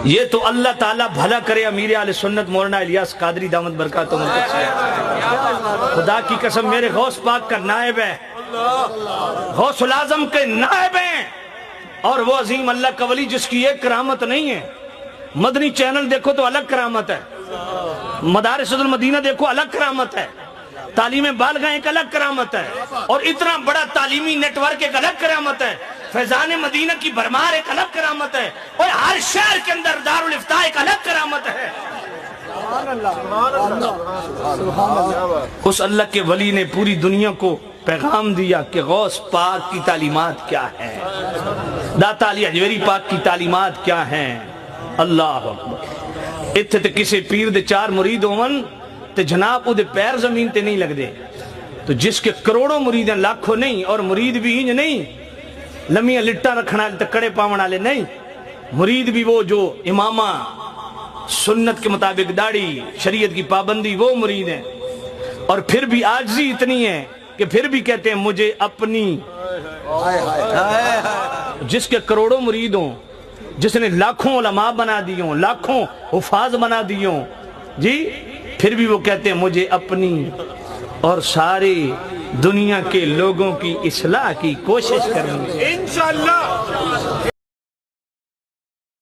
یہ تو اللہ تعالیٰ بھلا کرے امیر اہل سنت مولانا الیاس قادری دامت برکاتہ خدا کی قسم میرے غوث پاک کا نائب ہے، غوث العظم کے نائب ہیں، اور وہ عظیم اللہ کا ولی جس کی ایک کرامت نہیں ہے۔ مدنی چینل دیکھو تو الگ کرامت ہے، مدارس المدینہ دیکھو الگ کرامت ہے، تعلیم بالغاہ ایک الگ کرامت ہے، اور اتنا بڑا تعلیمی نیٹ ورک ایک الگ کرامت ہے، فیضان مدینہ کی بھرمار ایک الگ کرامت ہے، اور ہر شہر کے اندر دارالافتاء ایک الگ کرامت ہے۔ اس اللہ کے ولی نے پوری دنیا کو پیغام دیا کہ غوث پاک کی تعلیمات کیا ہیں، داتا علی حجویری پاک کی تعلیمات کیا ہیں۔ اللہ اکبر۔ اتھے تے کسے پیر دے 4 مرید ہون تے جناب او دے پیر زمین تے نہیں لگ دے، تو جس کے کروڑوں مرید ہیں، لاکھوں نہیں، اور مرید بھی ہنج نہیں، لمیاں لٹا رکھنا تکڑے پاون والے نہیں، مرید بھی وہ جو امامہ سنت کے مطابق داڑھی شریعت کی پابندی وہ مرید ہیں، اور پھر بھی عاجزی اتنی ہے کہ پھر بھی کہتے ہیں مجھے اپنی، جس کے کروڑوں مرید ہوں، جس نے لاکھوں علماء بنا دیوں، لاکھوں حفاظ بنا دیوں، جی پھر بھی وہ کہتے ہیں مجھے اپنی اور ساری دنیا کے لوگوں کی اصلاح کی کوشش کرنی ہے۔ انشاءاللہ